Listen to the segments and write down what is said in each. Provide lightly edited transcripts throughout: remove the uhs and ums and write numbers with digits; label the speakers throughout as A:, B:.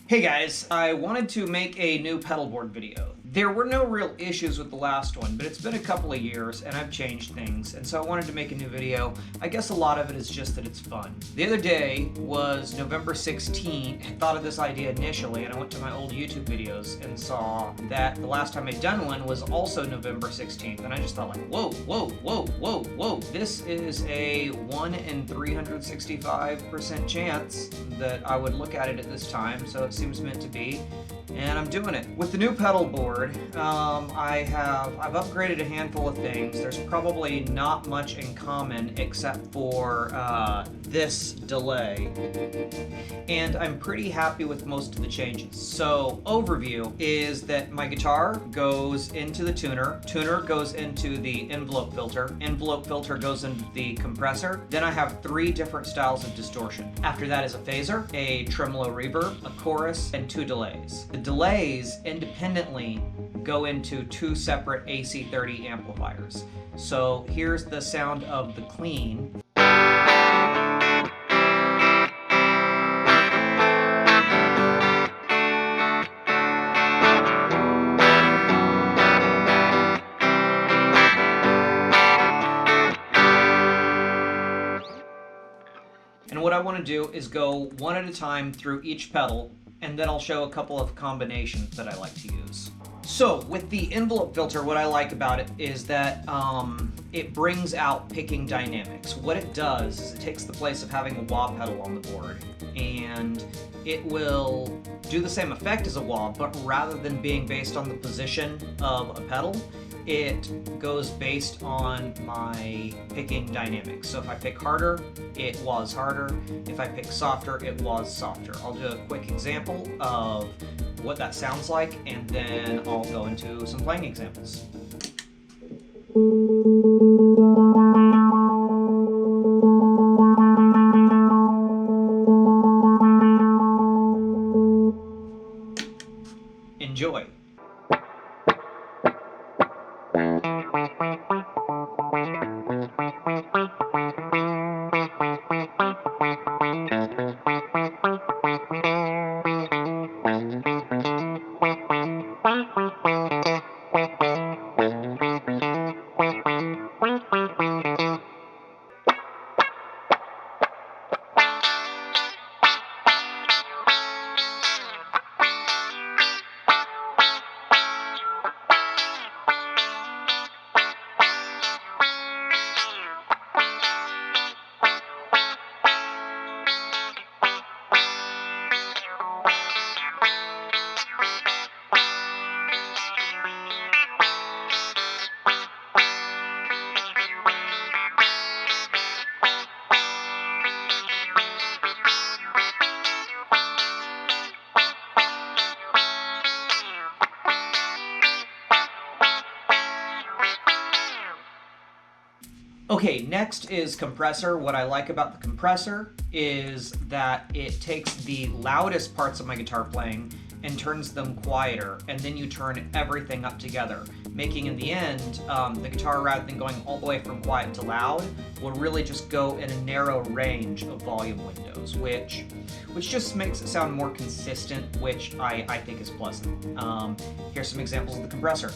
A: Hey guys, I wanted to make a new pedalboard video. There were no real issues with the last one, but it's been a couple of years and I've changed things, and so I wanted to make a new video. I guess a lot of it is just that it's fun. The other day was November 16th. I thought of this idea initially and I went to my old YouTube videos and saw that the last time I'd done one was also November 16th, and I just thought like, whoa, whoa, whoa, whoa, whoa. This is a 1 in 365% chance that I would look at it at this time, so it seems meant to be, and I'm doing it. With the new pedal board, I've upgraded a handful of things. There's probably not much in common except for this delay, and I'm pretty happy with most of the changes. So overview is that my guitar goes into the tuner goes into the envelope filter goes into the compressor. Then I have 3 different styles of distortion. After that is a phaser, a tremolo reverb, a chorus, and 2 delays. The delays independently go into 2 separate AC30 amplifiers. So here's the sound of the clean. And what I want to do is go one at a time through each pedal, and then I'll show a couple of combinations that I like to use. So with the envelope filter, what I like about it is that it brings out picking dynamics. What it does is it takes the place of having a wah pedal on the board, and it will do the same effect as a wah, but rather than being based on the position of a pedal, it goes based on my picking dynamics. So if I pick harder, it wahs harder. If I pick softer, it wahs softer. I'll do a quick example of what that sounds like, and then I'll go into some playing examples. Enjoy. Okay, next is compressor. What I like about the compressor is that it takes the loudest parts of my guitar playing and turns them quieter, and then you turn everything up together, making in the end, the guitar, rather than going all the way from quiet to loud, will really just go in a narrow range of volume windows, which just makes it sound more consistent, which I think is pleasant. Here's some examples of the compressor.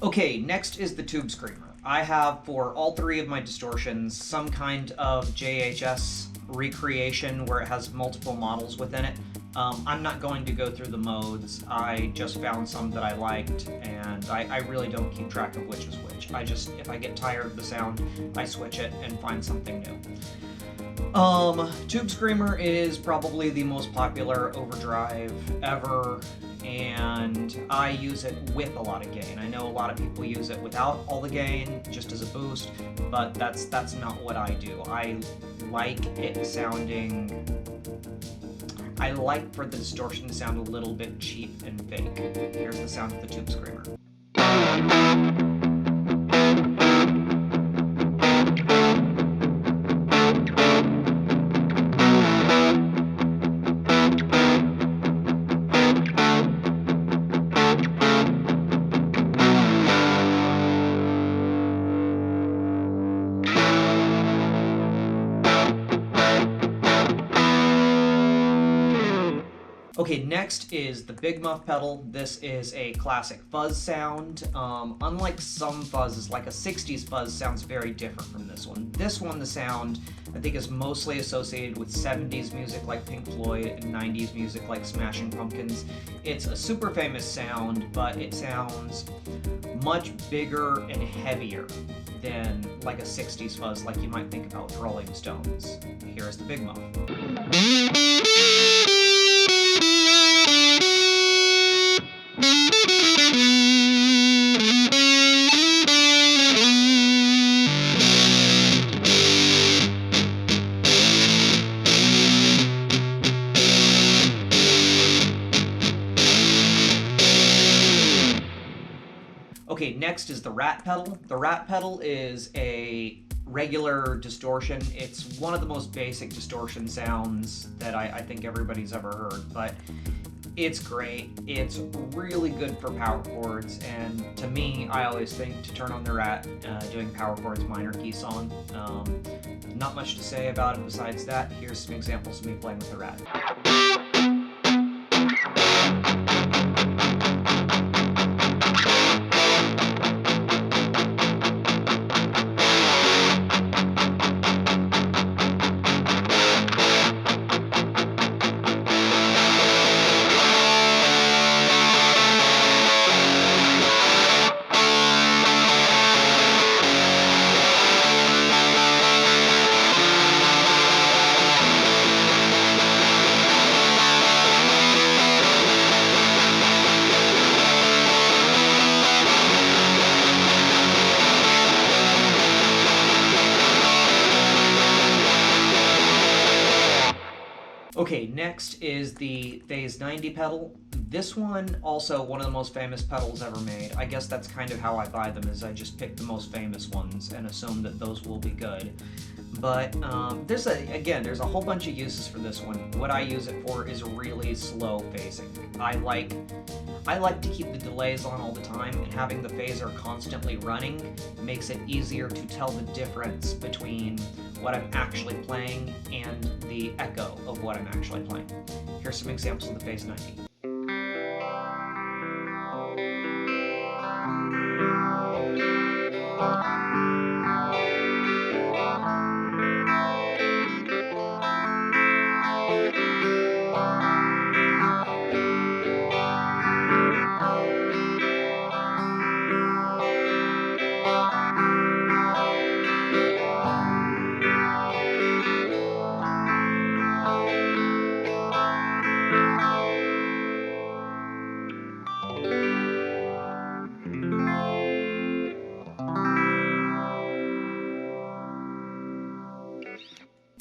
A: Okay, next is the tube screamer. I have, for all 3 of my distortions, some kind of JHS recreation where it has multiple models within it. I'm not going to go through the modes. I just found some that I liked, and I really don't keep track of which is which. If I get tired of the sound, I switch it and find something new. Tube Screamer is probably the most popular overdrive ever, and I use it with a lot of gain. I know a lot of people use it without all the gain, just as a boost, but that's not what I do. I like it sounding... I like for the distortion to sound a little bit cheap and fake. Here's the sound of the Tube Screamer. Okay, next is the Big Muff pedal. This is a classic fuzz sound. Unlike some fuzzes, like a 60s fuzz sounds very different from this one. This one, the sound, I think is mostly associated with 70s music like Pink Floyd and 90s music like Smashing Pumpkins. It's a super famous sound, but it sounds much bigger and heavier than like a 60s fuzz like you might think about with Rolling Stones. Here's the Big Muff. Okay, next is the Rat pedal. The Rat pedal is a regular distortion. It's one of the most basic distortion sounds that I think everybody's ever heard, but it's great. It's really good for power chords, and to me, I always think to turn on the Rat doing power chords minor key song. Not much to say about it besides that. Here's some examples of me playing with the Rat. Okay, next is the Phase 90 pedal. This one, also one of the most famous pedals ever made. I guess that's kind of how I buy them, is I just pick the most famous ones and assume that those will be good. But there's a whole bunch of uses for this one. What I use it for is really slow phasing. I like to keep the delays on all the time, and having the phaser constantly running makes it easier to tell the difference between what I'm actually playing and the echo of what I'm actually playing. Here's some examples of the Phase 90.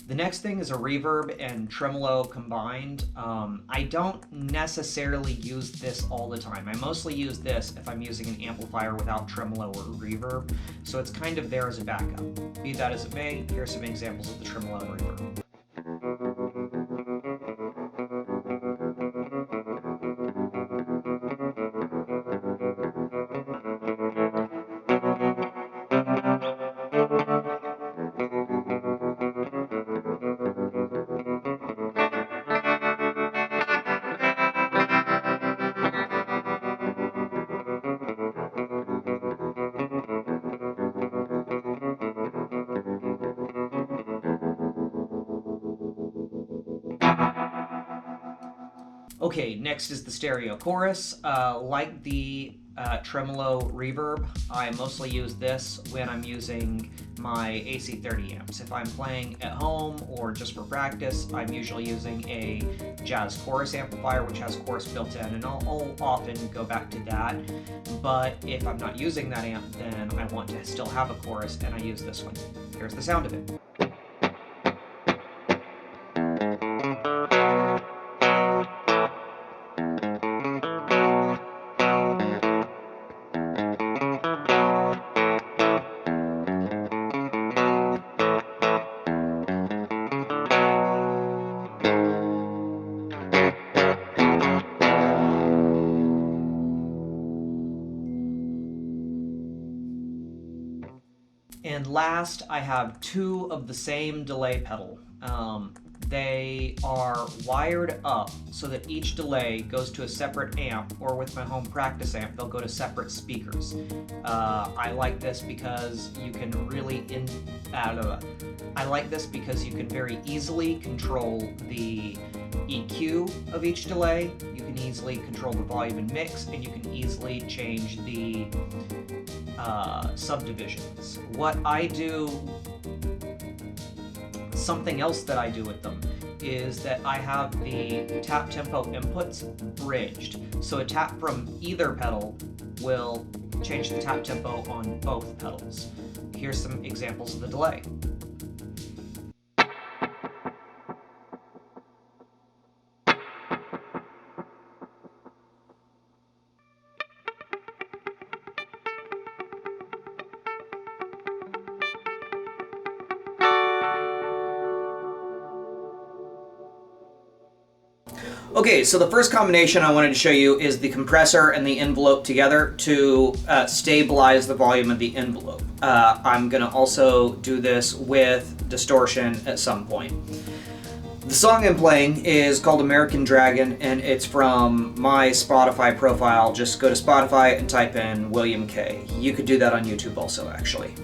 A: The next thing is a reverb and tremolo combined. I don't necessarily use this all the time. I mostly use this if I'm using an amplifier without tremolo or reverb, so it's kind of there as a backup. Be that as it may, here's some examples of the tremolo and reverb. Okay, next is the stereo chorus. Like the tremolo reverb. I mostly use this when I'm using my AC30 amps. If I'm playing at home or just for practice, I'm usually using a jazz chorus amplifier, which has chorus built in, and I'll often go back to that. But if I'm not using that amp, then I want to still have a chorus, and I use this one. Here's the sound of it. And last, I have two of the same delay pedal. They are wired up so that each delay goes to a separate amp, or with my home practice amp, they'll go to separate speakers. I like this because you can very easily control the EQ of each delay. You can easily control the volume and mix, and you can easily change the subdivisions. Something else that I do with them is that I have the tap tempo inputs bridged. So a tap from either pedal will change the tap tempo on both pedals. Here's some examples of the delay. Okay, so the first combination I wanted to show you is the compressor and the envelope together to stabilize the volume of the envelope. I'm going to also do this with distortion at some point. The song I'm playing is called American Dragon, and it's from my Spotify profile. Just go to Spotify and type in William K. You could do that on YouTube also, actually.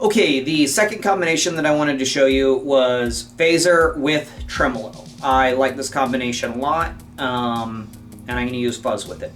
A: Okay, the second combination that I wanted to show you was phaser with tremolo. I like this combination a lot, and I'm going to use fuzz with it.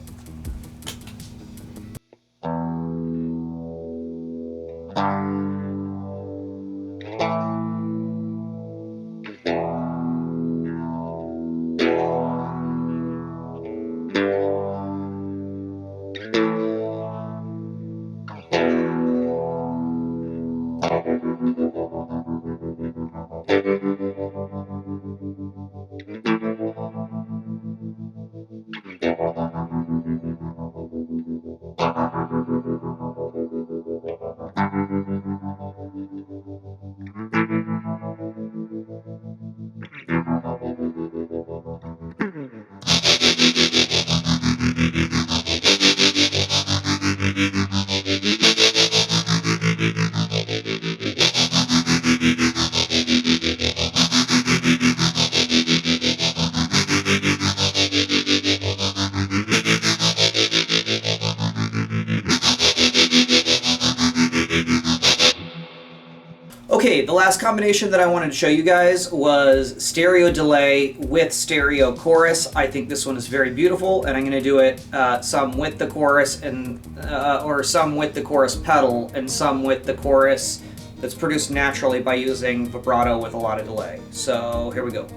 A: Okay, the last combination that I wanted to show you guys was stereo delay with stereo chorus. I think this one is very beautiful, and I'm going to do it some with the chorus and or some with the chorus pedal and some with the chorus that's produced naturally by using vibrato with a lot of delay. So here we go.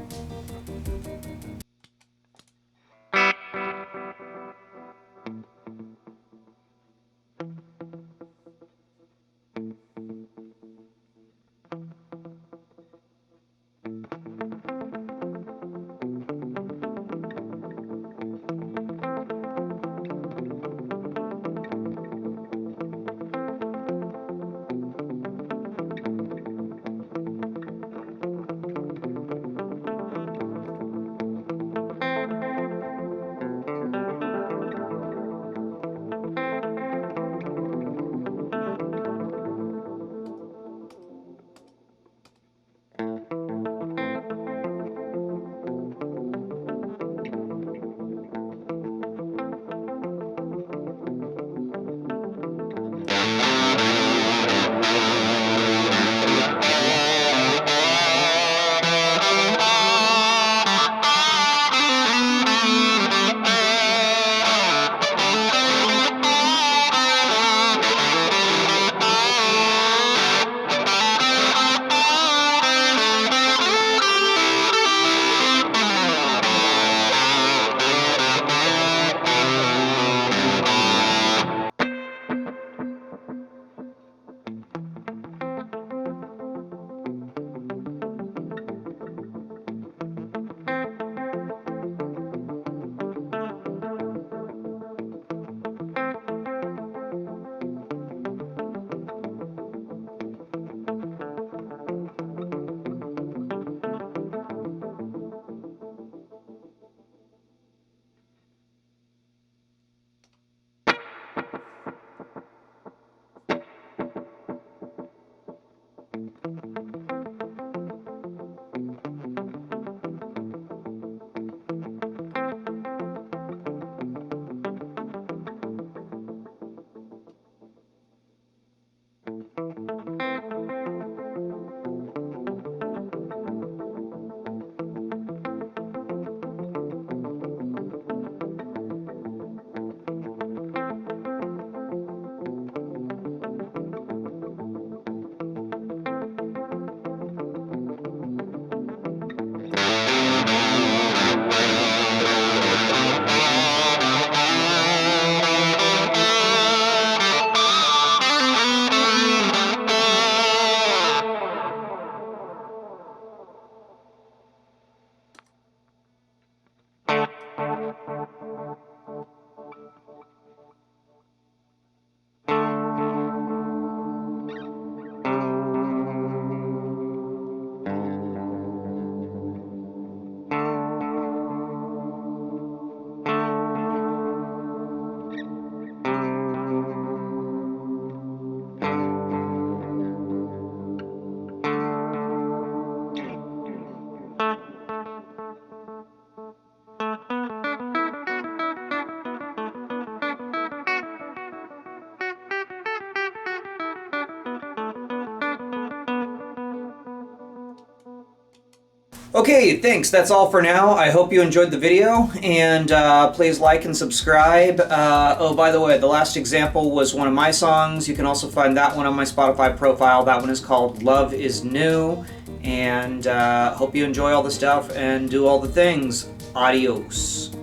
A: Okay, thanks. That's all for now. I hope you enjoyed the video, and please like and subscribe. Oh, by the way, the last example was one of my songs. You can also find that one on my Spotify profile. That one is called Love Is New, and hope you enjoy all the stuff and do all the things. Adios.